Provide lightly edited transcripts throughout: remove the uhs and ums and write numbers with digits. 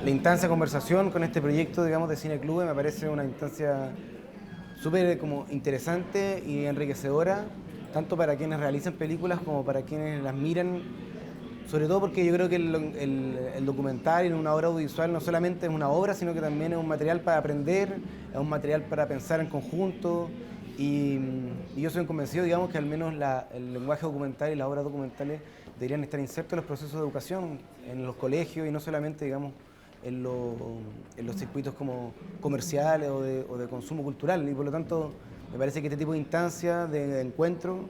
la instancia de conversación con este proyecto, digamos, de Cine Club me parece una instancia súper como interesante y enriquecedora, tanto para quienes realizan películas como para quienes las miran, sobre todo porque yo creo que el documental y una obra audiovisual no solamente es una obra, sino que también es un material para aprender, es un material para pensar en conjunto y, y yo soy convencido, digamos, que al menos el lenguaje documental y las obras documentales deberían estar insertos en los procesos de educación, en los colegios y no solamente, digamos, en, lo, en los circuitos como comerciales o de consumo cultural. Y por lo tanto, me parece que este tipo de instancias, de encuentros,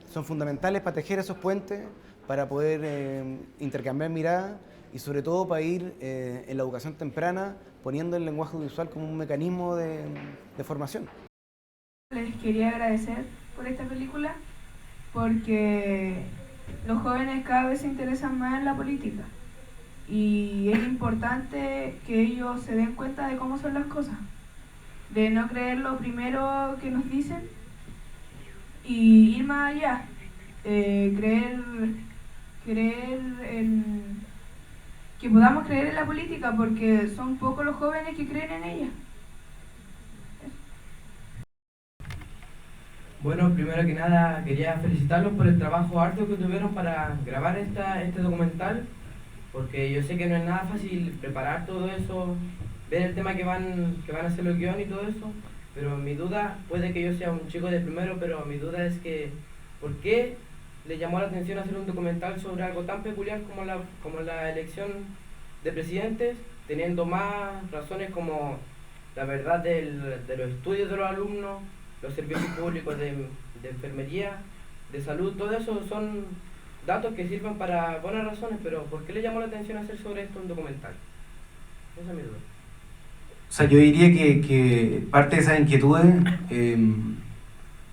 son fundamentales para tejer esos puentes, para poder intercambiar miradas y sobre todo para ir en la educación temprana poniendo el lenguaje audiovisual como un mecanismo de formación. Les quería agradecer por esta película porque los jóvenes cada vez se interesan más en la política y es importante que ellos se den cuenta de cómo son las cosas, de no creer lo primero que nos dicen y ir más allá, creer en que podamos creer en la política porque son pocos los jóvenes que creen en ella. Bueno, primero que nada quería felicitarlos por el trabajo arduo que tuvieron para grabar este documental, porque yo sé que no es nada fácil preparar todo eso, ver el tema que van a hacer los guiones y todo eso, pero mi duda, puede que yo sea un chico de primero, pero mi duda es que, ¿por qué le llamó la atención hacer un documental sobre algo tan peculiar como la elección de presidentes, teniendo más razones como la verdad de los estudios de los alumnos, los servicios públicos de enfermería, de salud? Todo eso son datos que sirven para buenas razones, pero ¿por qué le llamó la atención hacer sobre esto un documental? Esa es mi duda. O sea, yo diría que parte de esas inquietudes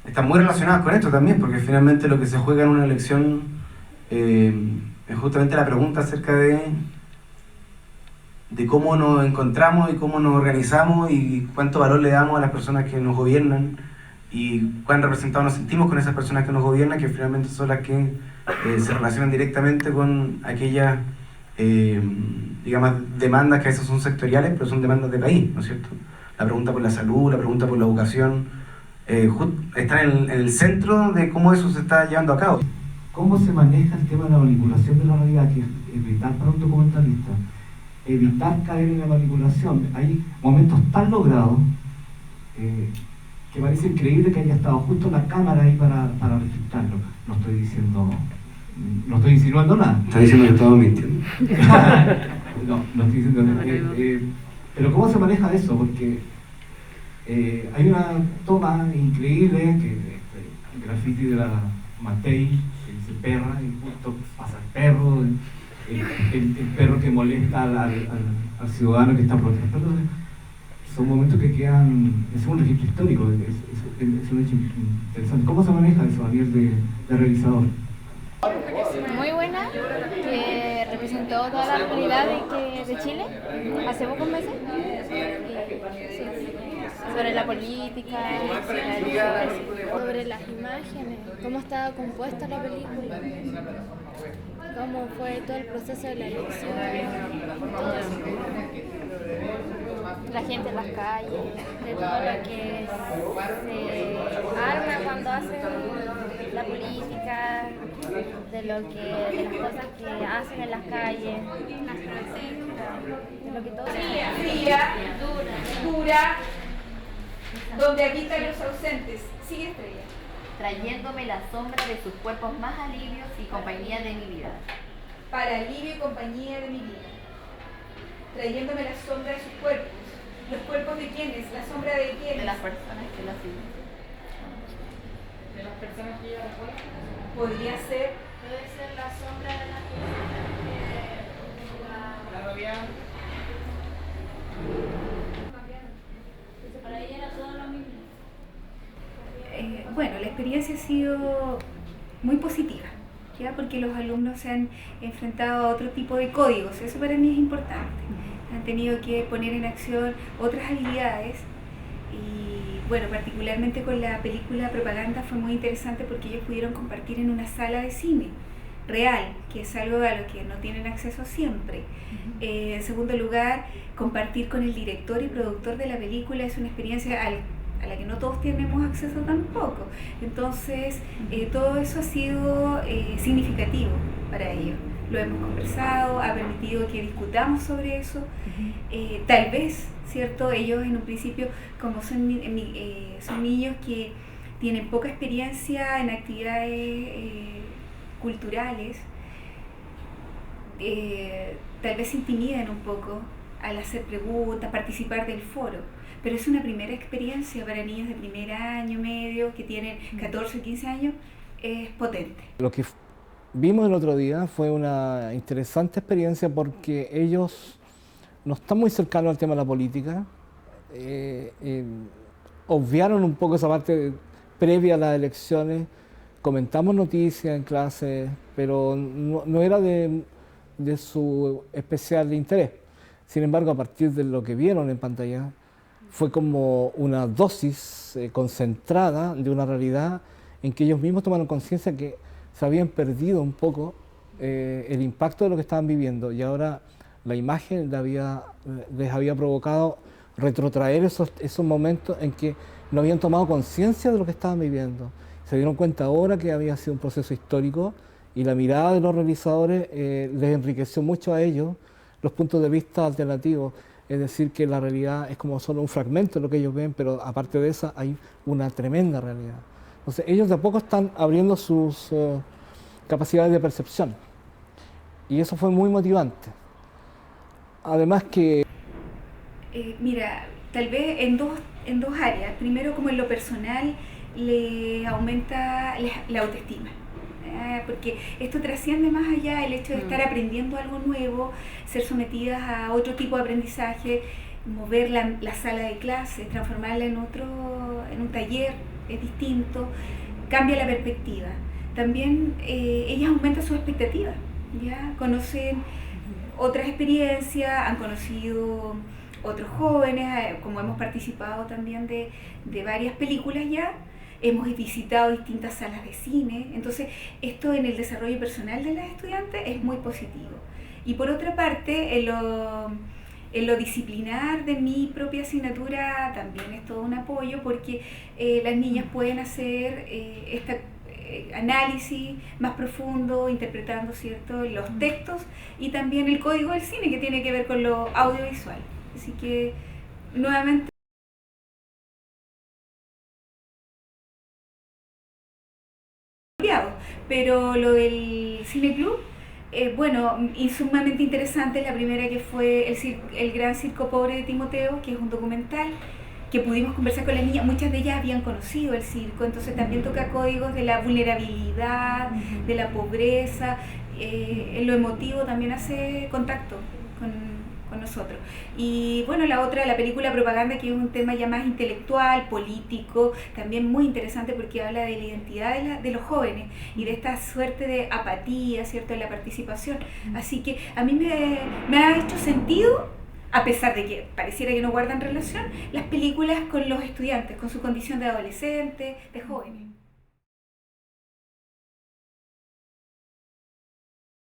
están muy relacionadas con esto también, porque finalmente lo que se juega en una elección es justamente la pregunta acerca de cómo nos encontramos y cómo nos organizamos y cuánto valor le damos a las personas que nos gobiernan y cuán representados nos sentimos con esas personas que nos gobiernan, que finalmente son las que se relacionan directamente con aquellas digamos, demandas que a veces son sectoriales, pero son demandas de país, ¿no es cierto? La pregunta por la salud, la pregunta por la educación, están en el centro de cómo eso se está llevando a cabo. ¿Cómo se maneja el tema de la manipulación de la realidad? Que es evitar para un documentalista, evitar caer en la manipulación. Hay momentos tan logrados que parece increíble que haya estado justo la cámara ahí para registrarlo. No estoy diciendo, no estoy insinuando nada. Está diciendo que estamos mintiendo. no estoy diciendo nada. Pero ¿cómo se maneja eso? Porque hay una toma increíble, que el graffiti de la Matei, que dice perra, y justo pasa el perro, el perro que molesta al ciudadano que está protestando. Son momentos que quedan, es un registro histórico, es un hecho interesante. ¿Cómo se maneja eso a nivel de realizador? Muy buena, que representó toda la realidad de Chile hace pocos meses. Sobre la política, sobre las imágenes, cómo estaba compuesta la película, cómo fue todo el proceso de la elección, todo eso. La gente en las calles, de todo lo que se arma cuando hacen la política, de las cosas que hacen en las calles, las protestas, de lo que todo fría, dura, donde habitan los ausentes. Sigue, Estrella. Trayéndome la sombra de sus cuerpos más alivios y compañía de mi vida. Para alivio y compañía de mi vida. Trayéndome la sombra de sus cuerpos. ¿Los cuerpos de quiénes? ¿La sombra de quiénes? De las personas que la siguen. ¿De las personas que ella recuerda? Podría ser. Puede ser la sombra de la La rodeada. Para ella era todo lo mismo. Bueno, la experiencia ha sido muy positiva, ¿ya? Porque los alumnos se han enfrentado a otro tipo de códigos, eso para mí es importante. Han tenido que poner en acción otras habilidades y bueno, particularmente con la película Propaganda fue muy interesante porque ellos pudieron compartir en una sala de cine. real, que es algo a lo que no tienen acceso siempre. En segundo lugar, compartir con el director y productor de la película es una experiencia a la que no todos tenemos acceso tampoco. Entonces, todo eso ha sido significativo para ellos. Lo hemos conversado, ha permitido que discutamos sobre eso. Tal vez, ¿cierto? Ellos en un principio, como son niños que tienen poca experiencia en actividades culturales, tal vez se intimidan un poco al hacer preguntas, participar del foro, pero es una primera experiencia para niños de primer año, medio, que tienen 14 o 15 años, es potente. Lo que vimos el otro día fue una interesante experiencia porque ellos no están muy cercanos al tema de la política, obviaron un poco esa parte previa a las elecciones, comentamos noticias en clase, pero no era de su especial interés. Sin embargo, a partir de lo que vieron en pantalla, fue como una dosis concentrada de una realidad en que ellos mismos tomaron conciencia que se habían perdido un poco el impacto de lo que estaban viviendo, y ahora la imagen les había provocado retrotraer esos momentos en que no habían tomado conciencia de lo que estaban viviendo. Se dieron cuenta ahora que había sido un proceso histórico, y la mirada de los realizadores les enriqueció mucho a ellos los puntos de vista alternativos. Es decir, que la realidad es como solo un fragmento de lo que ellos ven, pero aparte de esa hay una tremenda realidad. Entonces ellos de a poco están abriendo sus capacidades de percepción, y eso fue muy motivante. Además que... Mira, tal vez en dos áreas. Primero, como en lo personal, le aumenta la autoestima. Porque esto trasciende más allá el hecho de estar aprendiendo algo nuevo, ser sometidas a otro tipo de aprendizaje, mover la sala de clase, transformarla en un taller, es distinto, cambia la perspectiva. También ellas aumentan sus expectativas, ¿ya? Conocen otras experiencias, han conocido otros jóvenes, como hemos participado también de varias películas ya. Hemos visitado distintas salas de cine, entonces esto en el desarrollo personal de las estudiantes es muy positivo. Y por otra parte, en lo disciplinar de mi propia asignatura también es todo un apoyo, porque las niñas pueden hacer este análisis más profundo, interpretando, ¿cierto?, los textos y también el código del cine, que tiene que ver con lo audiovisual. Así que, nuevamente, pero lo del Cine Club, bueno, y sumamente interesante. La primera, que fue el Gran Circo Pobre de Timoteo, que es un documental que pudimos conversar con las niñas. Muchas de ellas habían conocido el circo, entonces también toca códigos de la vulnerabilidad, de la pobreza, en lo emotivo también hace contacto con nosotros. Y bueno, la otra, la película Propaganda, que es un tema ya más intelectual, político, también muy interesante, porque habla de la identidad de los jóvenes y de esta suerte de apatía, ¿cierto?, en la participación. Así que a mí me ha hecho sentido, a pesar de que pareciera que no guardan relación, las películas con los estudiantes, con su condición de adolescentes, de jóvenes.